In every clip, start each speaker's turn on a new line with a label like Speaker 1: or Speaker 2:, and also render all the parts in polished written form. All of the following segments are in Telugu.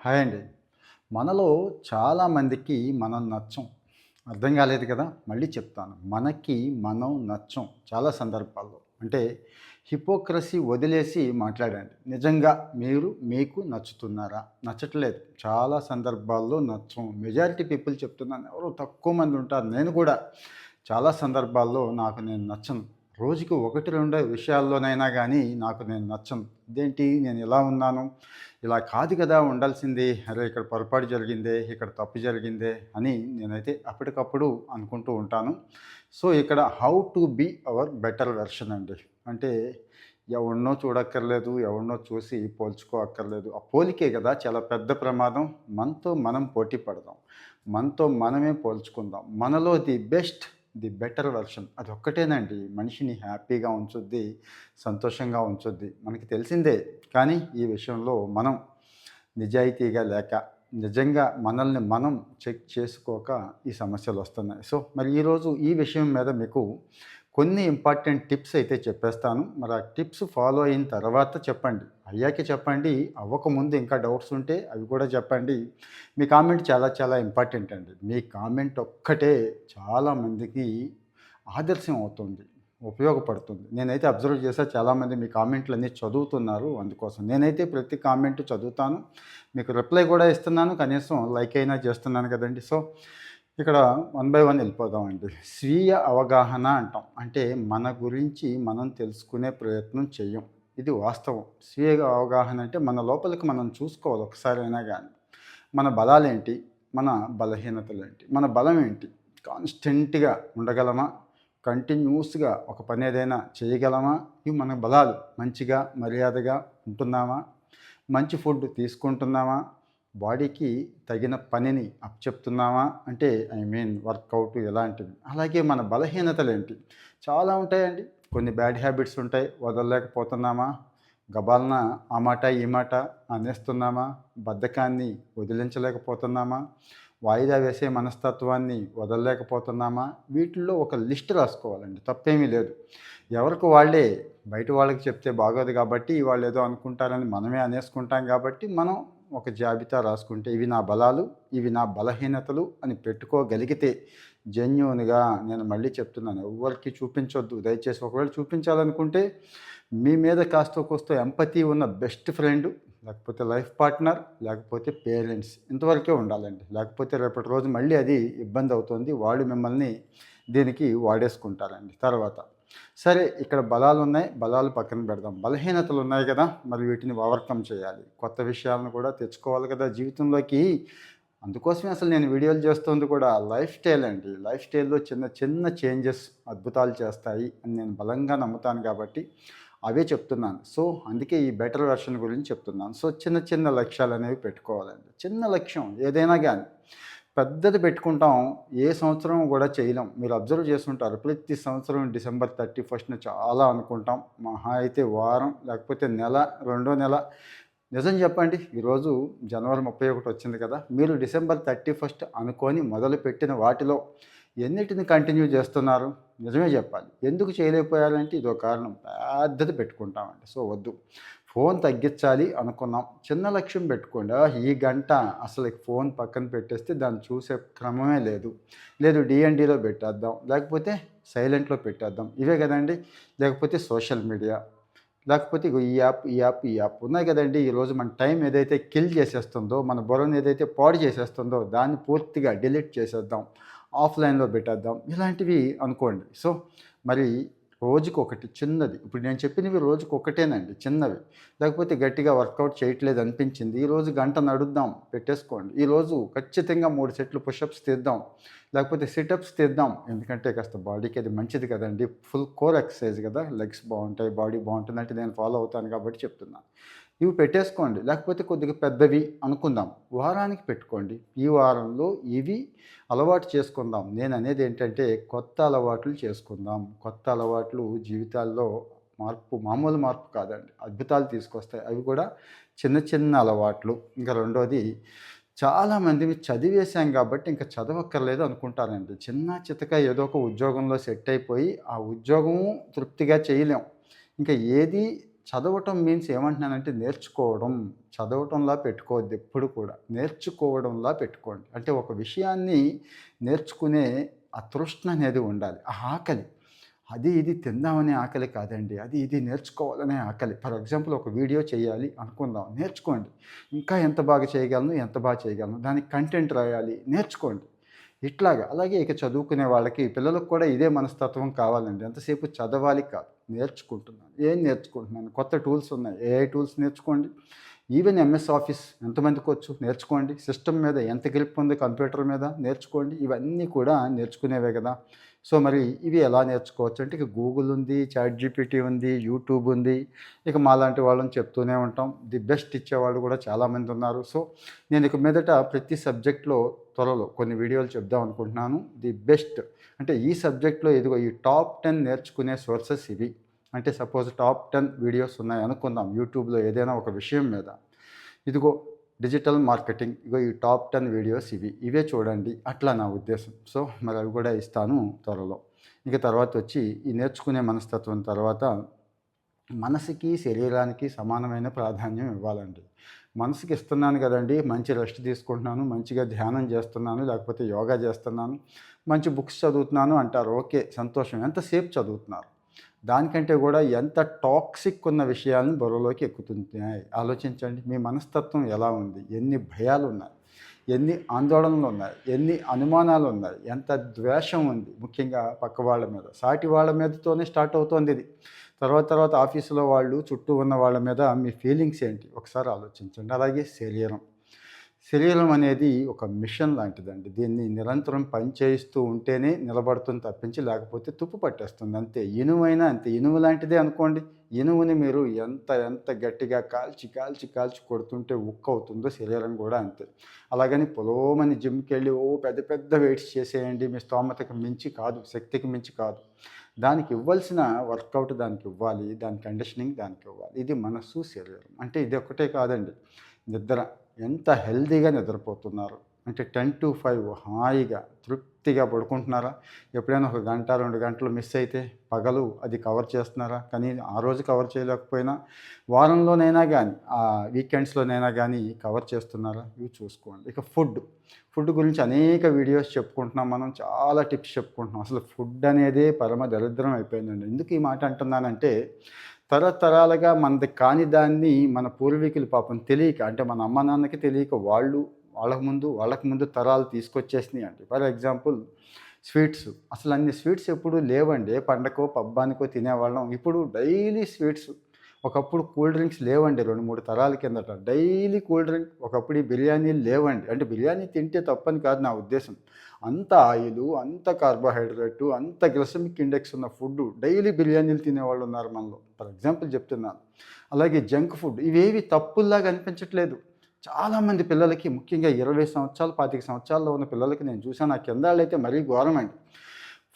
Speaker 1: హాయ్ అండి. మనలో చాలామందికి మనం నచ్చం. అర్థం కాలేదు కదా! మళ్ళీ చెప్తాను. మనకి మనం నచ్చం చాలా సందర్భాల్లో. అంటే హిపోక్రసీ వదిలేసి మాట్లాడండి. నిజంగా మీరు మీకు నచ్చుతున్నారా? నచ్చట్లేదు. చాలా సందర్భాల్లో నచ్చం. మెజారిటీ పీపుల్ చెప్తున్నాను. ఎవరో తక్కువ మంది ఉంటారు. నేను కూడా చాలా సందర్భాల్లో నాకు నేను నచ్చను. రోజుకి 1, 2 విషయాల్లోనైనా గానీ నాకు నేను నచ్చను. ఇదేంటి నేను ఇలా ఉన్నాను, ఇలా కాదు కదా ఉండాల్సింది, అరే ఇక్కడ పొరపాటు జరిగిందే, ఇక్కడ తప్పు జరిగిందే అని నేనైతే అప్పటికప్పుడు అనుకుంటూ ఉంటాను. సో, ఇక్కడ how to be our better version అండి. అంటే ఎవడినో చూడక్కర్లేదు, ఎవడినో చూసి పోల్చుకోక్కర్లేదు. ఆ పోలికే కదా చాలా పెద్ద ప్రమాదం. మనతో మనం పోటీ పడదాం. మనతో మనమే పోల్చుకుందాం. మనలో ది బెటర్ వెర్షన్ అదొక్కటేనండి మనిషిని హ్యాపీగా ఉంచుద్ది, సంతోషంగా ఉంచుద్ది. మనకి తెలిసిందే. కానీ ఈ విషయంలో మనం నిజాయితీగా లేక, నిజంగా మనల్ని మనం చెక్ చేసుకోక ఈ సమస్యలు వస్తున్నాయి. సో, మరి ఈరోజు ఈ విషయం మీద మీకు కొన్ని ఇంపార్టెంట్ టిప్స్ అయితే చెప్పేస్తాను. మరి ఆ టిప్స్ ఫాలో అయిన తర్వాత చెప్పండి. అయ్యాకే చెప్పండి. అవ్వకముందు ఇంకా డౌట్స్ ఉంటే అవి కూడా చెప్పండి. మీ కామెంట్ చాలా చాలా ఇంపార్టెంట్ అండి. మీ కామెంట్ ఒక్కటే చాలామందికి ఆదర్శం అవుతుంది. ఉపయోగపడుతుంది. నేనైతే అబ్జర్వ్ చేశా చాలామంది మీ కామెంట్‌లన్నీ చదువుతున్నారు అందుకోసం. నేనైతే ప్రతి కామెంట్ చదువుతాను. మీకు రిప్లై కూడా ఇస్తున్నాను. కనీసం లైక్ అయినా చేస్తున్నాను కదండీ! సో, ఇక్కడ వన్ బై వన్ వెళ్ళిపోదామండి. స్వీయ అవగాహన అంటాం. అంటే మన గురించి మనం తెలుసుకునే ప్రయత్నం చెయ్యం. ఇది వాస్తవం. స్వీయ అవగాహన అంటే మన లోపలికి మనం చూసుకోవాలి ఒకసారైనా గానీ. మన బలాలేంటి? మన బలహీనతలేంటి? మన బలం ఏంటి? కాన్స్టెంట్‌గా ఉండగలమా? కంటిన్యూస్‌గా ఒక పని ఏదైనా చేయగలమా? ఇవి మన బలాలు. మంచిగా, మర్యాదగా ఉంటున్నామా? మంచి ఫుడ్ తీసుకుంటున్నామా? బాడీకి తగిన పనిని అప్పచెప్తున్నామా? అంటే ఐ మీన్ వర్కౌట్ ఇలాంటివి. అలాగే మన బలహీనతలేంటి? చాలా ఉంటాయండి. కొన్ని బ్యాడ్ హ్యాబిట్స్ ఉంటాయి. వదలలేకపోతున్నామా? గబాలన ఆ మాట, ఈ మాట అనేస్తున్నామా? బద్ధకాన్ని వదిలించలేకపోతున్నామా? వాయిదా వేసే మనస్తత్వాన్ని వదలలేకపోతున్నామా? వీటిల్లో ఒక లిస్ట్ రాసుకోవాలండి. తప్పేమీ లేదు. ఎవరికి వాళ్ళే బయట వాళ్ళకి చెప్తే బాగోదు కాబట్టి వాళ్ళు ఏదో అనుకుంటారని మనమే అనేసుకుంటాం కాబట్టి మనం ఒక జాబితా రాసుకుంటే ఇవి నా బలాలు, ఇవి నా బలహీనతలు అని పెట్టుకోగలిగితే జెన్యూన్‌గా నేను మళ్ళీ చెప్తున్నాను ఎవ్వరికీ చూపించొద్దు. దయచేసి ఒకవేళ చూపించాలనుకుంటే మీ మీద కాస్తో కూస్తో ఎంపతి ఉన్న బెస్ట్ ఫ్రెండ్, లేకపోతే లైఫ్ పార్ట్నర్, లేకపోతే పేరెంట్స్ ఇంతవరకే ఉండాలండి. లేకపోతే రేపటి రోజు మళ్ళీ అది ఇబ్బంది అవుతుంది. వాళ్ళు మిమ్మల్ని దీనికి వాడేసుకుంటారండి తర్వాత. సరే ఇక్కడ బలాలున్నాయి. బలాలు పక్కన పెడదాం. బలహీనతలున్నాయి కదా! మరి వీటిని ఓవర్‌కమ్ చేయాలి. కొత్త విషయాలను కూడా తెచ్చుకోవాలి కదా జీవితంలోకి. అందుకోసమే అసలు నేను వీడియోలు చేస్తుంది కూడా లైఫ్ స్టైల్ అండి. లైఫ్ స్టైల్‌లో చిన్న చిన్న చేంజెస్ అద్భుతాలు చేస్తాయి అని నేను బలంగా నమ్ముతాను కాబట్టి అవే చెప్తున్నాను. సో, అందుకే ఈ బెటర్ వెర్షన్ గురించి చెప్తున్నాను. సో, చిన్న చిన్న లక్ష్యాలనేవి పెట్టుకోవాలండి. చిన్న లక్ష్యం ఏదైనా గానీ. పెద్దది పెట్టుకుంటాం. ఏ సంవత్సరం గూడా చేయలేం. మీరు అబ్జర్వ్ చేసుంటారు. ప్రతి సంవత్సరం డిసెంబర్ 31న చాలా అనుకుంటాం. మహా అయితే వారం లేకపోతే నెల, రెండో నెల. నిజం చెప్పండి. ఈరోజు జనవరి 31 వచ్చింది కదా! మీరు డిసెంబర్ 31 అనుకోని మొదలుపెట్టిన వాటిలో ఎన్నిటిని కంటిన్యూ చేస్తున్నారు? నిజమే చెప్పాలి. ఎందుకు చేయలేకపోయారంటే ఇదో కారణం. పెద్దది పెట్టుకుంటామండి. సో, వద్దు. ఫోన్ తగ్గించాలి అనుకున్నాం. చిన్న లక్ష్యం పెట్టుకోండి. ఈ గంట అసలు ఫోన్ పక్కన పెట్టేస్తే దాన్ని చూసే క్రమమే లేదు. లేదు డీఎన్‌డీలో పెట్టేద్దాం. లేకపోతే సైలెంట్‌లో పెట్టేద్దాం. ఇవే కదండీ! లేకపోతే సోషల్ మీడియా. లేకపోతే ఇగో ఈ యాప్ ఉన్నాయి కదండీ! ఈరోజు మన టైం ఏదైతే కిల్ చేసేస్తుందో, మన బుర్రను ఏదైతే పాడు చేసేస్తుందో దాన్ని పూర్తిగా డిలీట్ చేసేద్దాం. ఆఫ్‌లైన్‌లో పెట్టేద్దాం. ఇలాంటివి అనుకోండి. సో, మరి రోజుకొకటి చిన్నది. ఇప్పుడు నేను చెప్పినవి రోజుకొకటేనండి చిన్నవి. లేకపోతే గట్టిగా వర్కౌట్ చేయట్లేదు అనిపించింది. ఈరోజు గంట నడుద్దాం పెట్టేసుకోండి. ఈరోజు ఖచ్చితంగా 3 సెట్లు పుషప్స్ తీద్దాం. లేకపోతే సిటప్స్ తీద్దాం. ఎందుకంటే కాస్త బాడీకి అది మంచిది కదండీ. ఫుల్ కోర్ ఎక్సర్సైజ్ కదా! లెగ్స్ బావుంటాయి, బాడీ బావుంటుందంటే నేను ఫాలో అవుతాను కాబట్టి చెప్తున్నాను. ఇవి పెట్టేసుకోండి. లేకపోతే కొద్దిగా పెద్దవి అనుకుందాం. వారానికి పెట్టుకోండి. ఈ వారంలో ఇవి అలవాటు చేసుకుందాం. నేననేది ఏంటంటే కొత్త అలవాట్లు చేసుకుందాం. కొత్త అలవాట్లు జీవితాల్లో మామూలు మార్పు కాదండి. అద్భుతాలు తీసుకొస్తాయి. అవి కూడా చిన్న చిన్న అలవాట్లు. ఇంకా రెండోది చాలామందిని చదివేశాం కాబట్టి ఇంక చదవక్కర్లేదు అనుకుంటారండి. చిన్న చితక ఏదో ఒక ఉద్యోగంలో సెట్ అయిపోయి, ఆ ఉద్యోగము తృప్తిగా చేయలేం. ఇంకా ఏది చదవటం మీన్స్ ఏమంటున్నానంటే నేర్చుకోవడం. చదవటంలా పెట్టుకోవద్దు ఎప్పుడు కూడా. నేర్చుకోవడంలా పెట్టుకోండి. అంటే ఒక విషయాన్ని నేర్చుకునే ఆ తృష్ణ అనేది ఉండాలి. ఆ ఆకలి. అది ఇది తిందామనే ఆకలి కాదండి. అది ఇది నేర్చుకోవాలనే ఆకలి. ఫర్ ఎగ్జాంపుల్ ఒక వీడియో చేయాలి అనుకుందాం. నేర్చుకోండి. ఇంకా ఎంత బాగా చేయగలను, ఎంత బాగా చేయగలను, దానికి కంటెంట్ రాయాలి, నేర్చుకోండి. ఇట్లాగా. అలాగే ఇక చదువుకునే వాళ్ళకి, పిల్లలకు కూడా ఇదే మనస్తత్వం కావాలండి. ఎంతసేపు చదవాలి కాదు. నేర్చుకుంటున్నాను. ఏం నేర్చుకుంటున్నాను? కొత్త టూల్స్ ఉన్నాయి. ఏఐ టూల్స్ నేర్చుకోండి. ఈవెన్ ఎంఎస్ ఆఫీస్ ఎంతమందికొచ్చు నేర్చుకోండి. సిస్టమ్ మీద ఎంత గ్రిప్ ఉంది కంప్యూటర్ మీద నేర్చుకోండి. ఇవన్నీ కూడా నేర్చుకునేవే కదా! సో, మరి ఇవి ఎలా నేర్చుకోవచ్చు అంటే, ఇక గూగుల్ ఉంది, చాట్‌జీపీటీ ఉంది, యూట్యూబ్ ఉంది. ఇక మాలాంటి వాళ్ళని చెప్తూనే ఉంటాం. ది బెస్ట్ ఇచ్చేవాళ్ళు కూడా చాలామంది ఉన్నారు. సో, నేను ఇక మీదట ప్రతి సబ్జెక్ట్‌లో త్వరలో కొన్ని వీడియోలు చెప్దాం అనుకుంటున్నాను. ది బెస్ట్ అంటే ఈ సబ్జెక్ట్‌లో ఇదిగో ఈ టాప్ 10 నేర్చుకునే సోర్సెస్ ఇవి. అంటే సపోజ్ టాప్ 10 వీడియోస్ ఉన్నాయి అనుకుందాం యూట్యూబ్‌లో ఏదైనా ఒక విషయం మీద. ఇదిగో డిజిటల్ మార్కెటింగ్, ఇగో ఈ టాప్ 10 వీడియోస్ ఇవి. ఇవే చూడండి అట్లా నా ఉద్దేశం. సో, మరి అవి కూడా ఇస్తాను త్వరలో. ఇక తర్వాత వచ్చి ఈ నేర్చుకునే మనస్తత్వం తర్వాత మనసుకి, శరీరానికి సమానమైన ప్రాధాన్యం ఇవ్వాలండి. మనసుకి ఇస్తున్నాను కదండీ! మంచి రెస్ట్ తీసుకుంటున్నాను, మంచిగా ధ్యానం చేస్తున్నాను, లేకపోతే యోగా చేస్తున్నాను, మంచి బుక్స్ చదువుతున్నాను అంటారు. ఓకే, సంతోషం. ఎంతసేపు చదువుతున్నారు? దానికంటే కూడా ఎంత టాక్సిక్ ఉన్న విషయాలను బుర్రలోకి ఎక్కుతున్నాయి. ఆలోచించండి. మీ మనస్తత్వం ఎలా ఉంది? ఎన్ని భయాలున్నాయి? ఎన్ని ఆందోళనలున్నాయి? ఎన్ని అనుమానాలున్నాయి? ఎంత ద్వేషం ఉంది? ముఖ్యంగా పక్క వాళ్ళ మీద, సాటి వాళ్ళ మీదతోనే స్టార్ట్ అవుతోంది ఇది. తర్వాత ఆఫీసులో వాళ్ళు, చుట్టూ ఉన్న వాళ్ళ మీద మీ ఫీలింగ్స్ ఏంటి? ఒకసారి ఆలోచించండి. అలాగే శరీరం అనేది ఒక మిషన్ లాంటిదండి. దీన్ని నిరంతరం పని చేయిస్తూ ఉంటేనే నిలబడుతుంది తప్పించి, లేకపోతే తుప్పు పట్టేస్తుంది అంతే. ఇనుమైనా అంతే. ఇనుము లాంటిదే అనుకోండి. ఇనుముని మీరు ఎంత గట్టిగా కాల్చి కొడుతుంటే ఉక్కవుతుందో శరీరం కూడా అంతే. అలాగని పొలోమని జిమ్‌కెళ్ళి పెద్ద వెయిట్స్ చేసేయండి. మీ స్తోమతకు మించి కాదు, శక్తికి మించి కాదు. దానికి ఇవ్వాల్సిన వర్కౌట్ దానికివ్వాలి. దాని కండిషనింగ్ దానికివ్వాలి. ఇది మనస్సు, శరీరం. అంటే ఇదొక్కటే కాదండి. నిద్ర ఎంత హెల్తీగా నిద్రపోతున్నారు? అంటే 10-5 హాయిగా, తృప్తిగా పడుకుంటున్నారా? ఎప్పుడైనా ఒక గంట, 2 గంటలు మిస్ అయితే పగలు అది కవర్ చేస్తున్నారా? కానీ ఆ రోజు కవర్ చేయలేకపోయినా వారంలోనైనా గానీ, వీకెండ్స్‌లోనైనా గానీ కవర్ చేస్తున్నారా? ఇవి చూసుకోండి. ఇక ఫుడ్ గురించి అనేక వీడియోస్ చెప్పుకుంటున్నాం మనం. చాలా టిప్స్ చెప్పుకుంటున్నాం. అసలు ఫుడ్ అనేదే పరమ దరిద్రం అయిపోయిందండి. ఎందుకు ఈ మాట అంటున్నానంటే, తరతరాలుగా మనది కాని దాన్ని మన పూర్వీకులు పాపం తెలియక, అంటే మన అమ్మ నాన్నకి తెలియక వాళ్ళకు ముందు తరాలు తీసుకొచ్చేసినాయండి. For example sweets. అసలు అన్ని స్వీట్స్ ఎప్పుడూ లేవండి. ఏ పండగకో, పబ్బానికో తినేవాళ్ళం. ఇప్పుడు డైలీ స్వీట్స్. ఒకప్పుడు కూల్ డ్రింక్స్ లేవండి. 2, 3 తరాల కిందట డైలీ కూల్ డ్రింక్. ఒకప్పుడు ఈ బిర్యానీలు లేవండి. అంటే బిర్యానీ తింటే తప్పని కాదు నా ఉద్దేశం. అంత ఆయిలు, అంత కార్బోహైడ్రేటు, అంత గ్లైసెమిక్ ఇండెక్స్ ఉన్న ఫుడ్డు డైలీ బిర్యానీలు తినేవాళ్ళు ఉన్నారు మనలో. ఫర్ ఎగ్జాంపుల్ చెప్తున్నాను. అలాగే జంక్ ఫుడ్ ఇవేవి తప్పుల్లాగా అనిపించట్లేదు. చాలామంది పిల్లలకి, ముఖ్యంగా 20 సంవత్సరాలు, 25 సంవత్సరాల్లో ఉన్న పిల్లలకి నేను చూసాను. ఆ కిందాళ్ళైతే మరీ ఘోరమండి.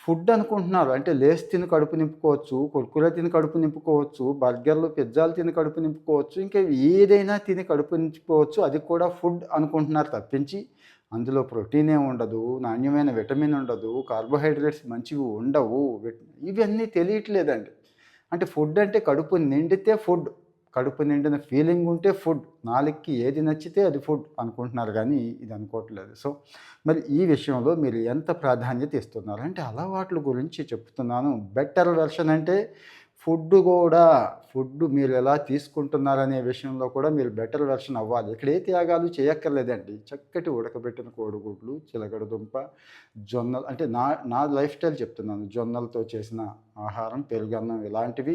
Speaker 1: ఫుడ్ అనుకుంటున్నారు. అంటే లేస్ తిని కడుపు నింపుకోవచ్చు, కుర్కురే తిని కడుపు నింపుకోవచ్చు, బర్గర్‌లు, పిజ్జాలు తిని కడుపు నింపుకోవచ్చు, ఇంకా ఏదైనా తిని కడుపు నింపుకోవచ్చు. అది కూడా ఫుడ్ అనుకుంటున్నారు తప్పించి, అందులో ప్రోటీనే ఉండదు, నాణ్యమైన విటమిన్ ఉండదు, కార్బోహైడ్రేట్స్ మంచివి ఉండవు. ఇవన్నీ తెలియట్లేదండి. అంటే ఫుడ్ అంటే కడుపు నిండితే ఫుడ్. కడుపు నిండిన ఫీలింగ్ ఉంటే ఫుడ్. నాలుకకి ఏది నచ్చితే అది ఫుడ్ అనుకుంటున్నారు గానీ, ఇది అనుకోవట్లేదు. సో, మరి ఈ విషయంలో మీరు ఎంత ప్రాధాన్యత ఇస్తున్నారు? అంటే అలవాట్ల గురించి చెప్తున్నాను. బెటర్ వెర్షన్ అంటే ఫుడ్ మీరు ఎలా తీసుకుంటున్నారనే విషయంలో కూడా మీరు బెటర్ వెర్షన్ అవ్వాలి. ఇక్కడ ఏ త్యాగాలు చేయక్కర్లేదండి. చక్కటి ఉడకబెట్టిన కోడిగుడ్లు, చిలకడ దుంప, జొన్నలు, అంటే నా లైఫ్ స్టైల్ చెప్తున్నాను. జొన్నలతో చేసిన ఆహారం, పెరుగన్నం ఇలాంటివి.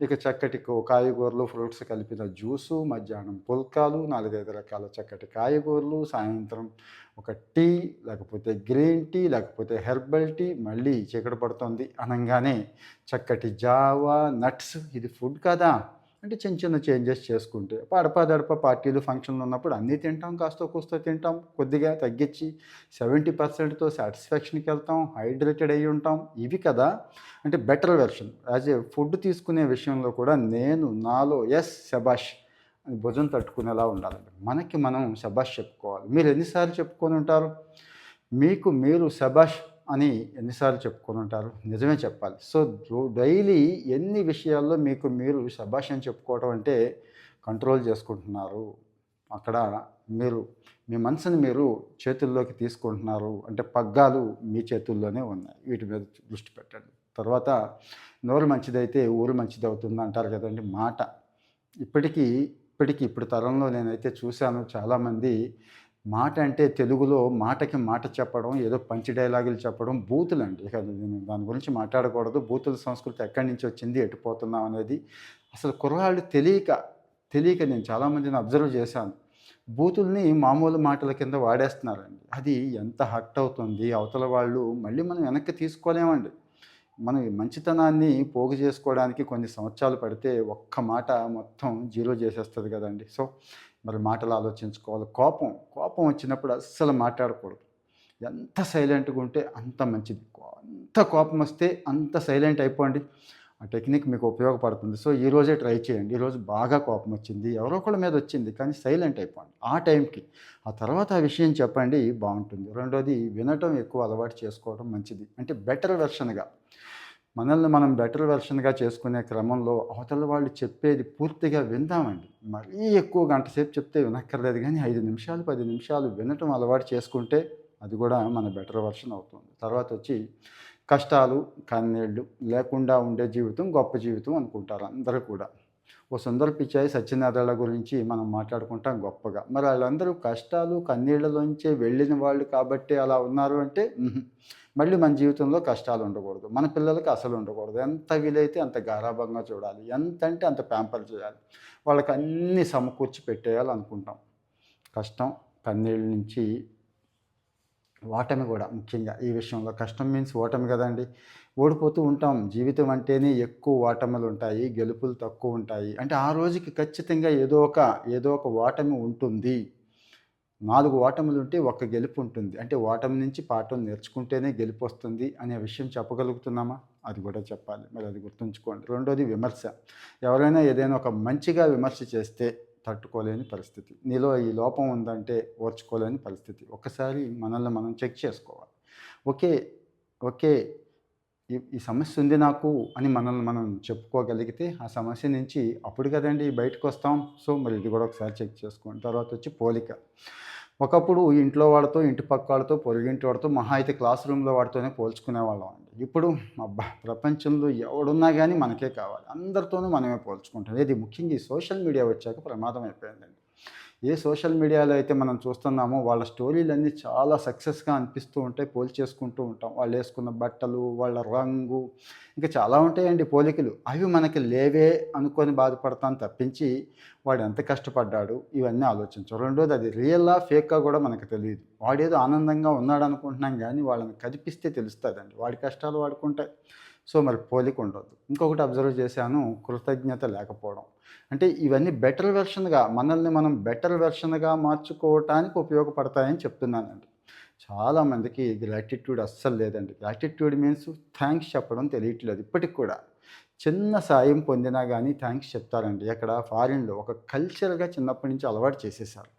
Speaker 1: ఇక చక్కటి కాయగూరలు, ఫ్రూట్స్ కలిపిన జ్యూసు, మధ్యాహ్నం పుల్కాలు, 4, 5 రకాల చక్కటి కాయగూరలు, సాయంత్రం ఒక టీ, లేకపోతే గ్రీన్ టీ, లేకపోతే హెర్బల్ టీ, మళ్ళీ చీకటి పడుతుంది అనంగానే చక్కటి జావా, నట్స్. ఇది ఫుడ్ కదా! అంటే చిన్న చేంజెస్ చేసుకుంటే, అడపాదడప పార్టీలు, ఫంక్షన్లు ఉన్నప్పుడు అన్నీ తింటాం, కాస్తో కూస్తో తింటాం, కొద్దిగా తగ్గించి 70%తో సాటిస్ఫాక్షన్‌కి వెళ్తాం, హైడ్రేటెడ్ అయ్యి ఉంటాం. ఇవి కదా! అంటే better version. As a food తీసుకునే విషయంలో కూడా నేను నాలో శభాష్ అని భుజం తట్టుకునేలా ఉండాలండి. మనకి మనం శభాష్ చెప్పుకోవాలి. మీరు ఎన్ని సార్లు చెప్పుకొని ఉంటారు? మీకు మీరు శభాష్ అని ఎన్నిసార్లు చెప్పుకొని ఉంటారు? నిజమే చెప్పాలి. సో, డైలీ ఎన్ని విషయాల్లో మీకు మీరు శభాష్ అని చెప్పుకోవడం అంటే కంట్రోల్ చేసుకుంటున్నారు. అక్కడ మీరు మీ మనసుని మీరు చేతుల్లోకి తీసుకుంటున్నారు. అంటే పగ్గాలు మీ చేతుల్లోనే ఉన్నాయి. వీటి మీద దృష్టి పెట్టండి. తర్వాత నోరు మంచిదైతే ఊరు మంచిదవుతుంది అంటారు కదండీ మాట. ఇప్పుడు తరంలో నేనైతే చూశాను చాలామంది మాట అంటే తెలుగులో మాటకి మాట చెప్పడం, ఏదో పంచ్ డైలాగులు చెప్పడం బూతులండి. ఇక నేను దాని గురించి మాట్లాడకూడదు. బూతుల సంస్కృతి ఎక్కడి నుంచి వచ్చింది, ఎటు పోతున్నాం అనేది అసలు కుర్రాళ్ళు తెలియక నేను చాలామందిని అబ్జర్వ్ చేశాను. బూతుల్ని మామూలు మాటల కింద వాడేస్తున్నారండి. అది ఎంత హర్ట్ అవుతుంది. అవతల వాళ్ళు మళ్ళీ మనం వెనక్కి తీసుకోలేమండి. మనం ఈ మంచితనాన్ని పోగు చేసుకోవడానికి కొన్ని సంవత్సరాలు పడితే ఒక్క మాట మొత్తం జీరో చేసేస్తుంది కదండీ. సో, మరి మాటలు ఆలోచించుకోవాలి. కోపం వచ్చినప్పుడు అస్సలు మాట్లాడకూడదు. ఎంత సైలెంట్‌గా ఉంటే అంత మంచిది. అంత కోపం వస్తే అంత సైలెంట్ అయిపోండి. ఆ టెక్నిక్ మీకు ఉపయోగపడుతుంది. సో, ఈరోజే ట్రై చేయండి. ఈరోజు బాగా కోపం వచ్చింది. ఎవరో ఒకళ్ళ మీద వచ్చింది. కానీ సైలెంట్ అయిపోండి ఆ టైంకి. ఆ తర్వాత ఆ విషయం చెప్పండి బావుంటుంది. రెండోది వినటం ఎక్కువ అలవాటు చేసుకోవడం మంచిది. అంటే బెటర్ వెర్షన్‌గా మనల్ని మనం బెటర్ వెర్షన్‌గా చేసుకునే క్రమంలో అవతల వాళ్ళు చెప్పేది పూర్తిగా విందామండి. మరీ ఎక్కువ గంట సేపు చెప్తే వినక్కర్లేదు గానీ 5 నిమిషాలు, 10 నిమిషాలు వినటం అలవాటు చేసుకుంటే అది కూడా మన బెటర్ వెర్షన్ అవుతుంది. తర్వాతొచ్చి కష్టాలు, కన్నీళ్ళు లేకుండా ఉండే జీవితం గొప్ప జీవితం అనుకుంటారు అందరూ కూడా. ఓ సుందర పిచాయి సత్యనారాయణ గురించి మనం మాట్లాడుకుంటాం గొప్పగా. మరి ఆళ్ళందరూ కష్టాలు, కన్నీళ్ళలోంచే వెళ్ళిన వాళ్ళు కాబట్టే అలా ఉన్నారు అంటే మళ్ళీ మన జీవితంలో కష్టాలు ఉండకూడదు. మన పిల్లలకి అసలు ఉండకూడదు. ఎంత వీలైతే అంత గారాబంగా చూడాలి. ఎంతంటే అంత ప్యాంపర్ చేయాలి. వాళ్ళకి అన్నీ సమకూర్చి పెట్టేయాలనుకుంటాం. కష్టం, కన్నీళ్ళ నుంచి ఓటమి కూడా ముఖ్యంగా ఈ విషయంలో. కష్టం మీన్స్ ఓటమి కదండీ. ఓడిపోతూ ఉంటాం. జీవితం అంటేనే ఎక్కువ ఓటములుంటాయి. గెలుపులు తక్కువుంటాయి. అంటే ఆ రోజుకి ఖచ్చితంగా ఏదో ఒక ఓటమి ఉంటుంది. 4 ఓటములుంటే ఒక్క గెలుపు ఉంటుంది. అంటే ఓటమి నుంచి పాఠం నేర్చుకుంటేనే గెలుపొస్తుంది అనే విషయం చెప్పగలుగుతున్నామా? అది కూడా చెప్పాలి. మరి అది గుర్తుంచుకోండి. రెండోది విమర్శ. ఎవరైనా ఏదైనా ఒక మంచిగా విమర్శ చేస్తే తట్టుకోలేని పరిస్థితి. నీలో ఈ లోపం ఉందంటే ఓర్చుకోలేని పరిస్థితి. ఒక్కసారి మనల్ని మనం చెక్ చేసుకోవాలి. ఓకే. ఓకే. ఈ సమస్య ఉంది నాకు అని మనల్ని మనం చెప్పుకోగలిగితే ఆ సమస్య నుంచి అప్పుడు కదండీ బయటకొస్తాం. సో, మరి ఇది కూడా ఒకసారి చెక్ చేసుకోండి. తర్వాతొచ్చి పోలిక. ఒకప్పుడు ఇంట్లో వాళ్ళతో, ఇంటి పక్క వాళ్ళతో, పొరుగింటి వాడితో మహా అయితే క్లాస్ రూమ్‌లో వాడితోనే పోల్చుకునేవాళ్ళం అండి. ఇప్పుడు అబ్బా! ప్రపంచంలో ఎవడున్నా గానీ మనకే కావాలి. అందరితోనూ మనమే పోల్చుకుంటాం. ఏది ముఖ్యంగా ఈ సోషల్ మీడియా వచ్చాక ప్రమాదం అయిపోయిందండి. ఏ సోషల్ మీడియాలో అయితే మనం చూస్తున్నామో వాళ్ళ స్టోరీలన్నీ చాలా సక్సెస్‌గా అనిపిస్తూ ఉంటాయి. పోల్చేసుకుంటూ ఉంటాం. వాళ్ళేసుకున్న బట్టలు, వాళ్ళ రంగు ఇంకా చాలా ఉంటాయండి పోలికలు. అవి మనకి లేవే అనుకోని బాధపడతాం తప్పించి వాడు ఎంత కష్టపడ్డాడు ఇవన్నీ ఆలోచించం. రెండోది అది రియలా, ఫేకా కూడా మనకు తెలీదు. వాడేదో ఆనందంగా ఉన్నాడనుకుంటున్నాం గానీ వాళ్ళని కదిపిస్తే తెలుస్తదండి. వాడి కష్టాలు వాడుకుంటాయి. సో, మరి పోలిక ఉండొద్దు. ఇంకొకటి అబ్జర్వ్ చేశాను కృతజ్ఞత లేకపోవడం. అంటే ఇవన్నీ బెటర్ వెర్షన్‌గా మనల్ని మనం బెటర్ వెర్షన్‌గా మార్చుకోవటానికి ఉపయోగపడతాయని చెప్తున్నానండి. చాలామందికి గ్రాటిట్యూడ్ అస్సలు లేదండి. గ్రాటిట్యూడ్ మీన్స్ థాంక్స్ చెప్పడం తెలియట్లేదు ఇప్పటికి కూడా. చిన్న సాయం పొందినా గానీ థాంక్స్ చెప్తారండి. ఎక్కడ ఫారిన్‌లో ఒక కల్చర్‌గా చిన్నప్పటి నుంచి అలవాటు చేసేసారు.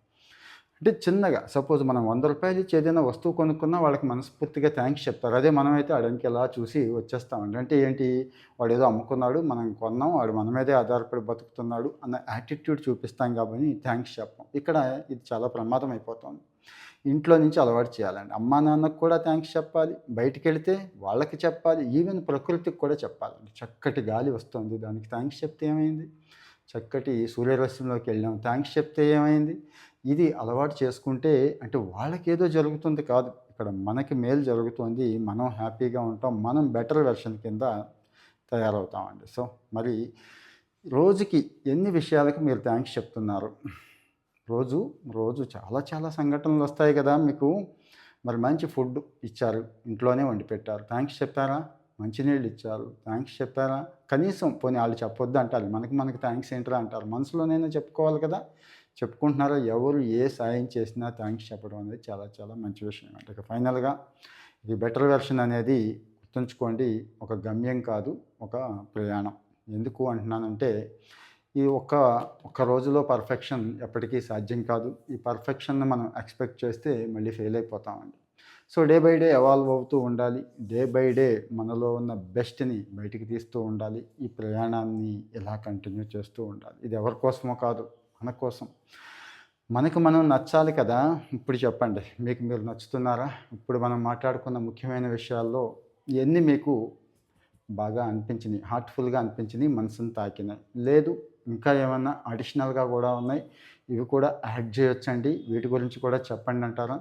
Speaker 1: అంటే చిన్నగా సపోజ్ మనం రూ. 100 ఇచ్చి ఏదైనా వస్తువు కొనుక్కున్నా వాళ్ళకి మనస్ఫూర్తిగా థాంక్స్ చెప్తారు. అదే మనమైతే అడంకెలా చూసి వచ్చేస్తామండి. అంటే ఏంటి వాడేదో అమ్ముకున్నాడు, మనం కొన్నాం, వాడు మన మీదే ఆధారపడి బతుకుతున్నాడు అన్న యాటిట్యూడ్ చూపిస్తాం కాబట్టి థాంక్స్ చెప్పం. ఇక్కడ ఇది చాలా ప్రమాదం అయిపోతుంది. ఇంట్లో నుంచి అలవాటు చేయాలండి. అమ్మా, నాన్నకి కూడా థాంక్స్ చెప్పాలి. బయటికెళ్తే వాళ్ళకి చెప్పాలి. ఈవెన్ ప్రకృతికి కూడా చెప్పాలండి. చక్కటి గాలి వస్తుంది. దానికి థాంక్స్ చెప్తే ఏమైంది? చక్కటి సూర్యరశ్మిలోకి వెళ్ళాం. థాంక్స్ చెప్తే ఏమైంది? ఇది అలవాటు చేసుకుంటే అంటే వాళ్ళకేదో జరుగుతుంది కాదు. ఇక్కడ మనకి మేలు జరుగుతుంది. మనం హ్యాపీగా ఉంటాం. మనం బెటర్ వెర్షన్ కింద తయారవుతామండి. సో, మరి రోజుకి ఎన్ని విషయాలకు మీరు థాంక్స్ చెప్తున్నారు? రోజు, రోజు చాలా చాలా సంఘటనలొస్తాయి గదా మీకు. మరి మంచి ఫుడ్ ఇచ్చారు. ఇంట్లోనే వండి పెట్టారు. థాంక్స్ చెప్పారా? మంచినీళ్ళు ఇచ్చారు. థాంక్స్ చెప్పారా? కనీసం పోనీ ఆళ్ళు చెప్పొద్దంటారు. మనకి థాంక్స్ ఏంట్రా అంటారు. మనసులోనైనా చెప్పుకోవాలి కదా! చెప్పుకుంటున్నారా? ఎవరు ఏ సాయం చేసినా థాంక్స్ చెప్పడం అనేది చాలా చాలా మంచి విషయం అండి. ఇక ఫైనల్‌గా ఇది బెటర్ వెర్షన్ అనేది గుర్తుంచుకోండి. ఒక గమ్యం కాదు, ఒక ప్రయాణం. ఎందుకు అంటున్నానంటే ఈ ఒక్క రోజులో పర్ఫెక్షన్ ఎప్పటికీ సాధ్యం కాదు. ఈ పర్ఫెక్షన్‌ని మనం ఎక్స్‌పెక్ట్ చేస్తే మళ్ళీ ఫెయిల్ అయిపోతామండి. So day by day evolve అవుతూ ఉండాలి. డే బై డే మనలో ఉన్న బెస్ట్‌ని బయటికి తీస్తూ ఉండాలి. ఈ ప్రయాణాన్ని ఇలా కంటిన్యూ చేస్తూ ఉండాలి. ఇది ఎవరి కోసమో కాదు, మన కోసం. మనకు మనం నచ్చాలి కదా! ఇప్పుడు చెప్పండి. మీకు మీరు నచ్చుతున్నారా? ఇప్పుడు మనం మాట్లాడుకున్న ముఖ్యమైన విషయాల్లో ఎన్ని మీకు బాగా అనిపించినియి, హార్ట్‌ఫుల్‌గా అనిపించినియి, మనసుని తాకినాయి? లేదు ఇంకా ఏమన్నా అడిషనల్‌గా గూడా ఉన్నాయి. ఇవి కూడా యాడ్ చేయొచ్చండి. వీటి గురించి కూడా చెప్పండి అంటారా?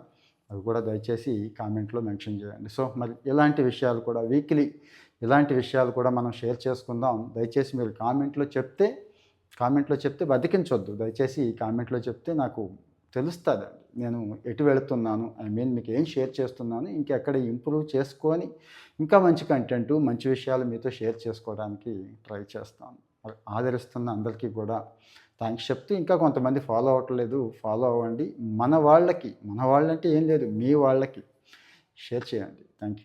Speaker 1: అవి కూడా దయచేసి కామెంట్‌లో మెన్షన్ చేయండి. సో, మరి ఇలాంటి విషయాలు కూడా వీక్లీ ఇలాంటి విషయాలు కూడా మనం షేర్ చేసుకుందాం. దయచేసి మీరు కామెంట్‌లో చెప్తే బతికించొద్దు. దయచేసి కామెంట్‌లో చెప్తే నాకు తెలుస్తదండి. నేను ఎటు వెళుతున్నాను, ఐ మీన్ మీకు ఏం షేర్ చేస్తున్నాను, ఇంకెక్కడ ఇంప్రూవ్ చేసుకొని, ఇంకా మంచి కంటెంటు, మంచి విషయాలు మీతో షేర్ చేసుకోవడానికి ట్రై చేస్తాను. మరి ఆదరిస్తున్న అందరికీ కూడా థాంక్స్ చెప్తూ, ఇంకా కొంతమంది ఫాలో అవ్వట్లేదు, ఫాలో అవ్వండి. మన వాళ్ళకి, మన వాళ్ళంటే ఏం లేదు, మీ వాళ్ళకి షేర్ చేయండి. Thank you.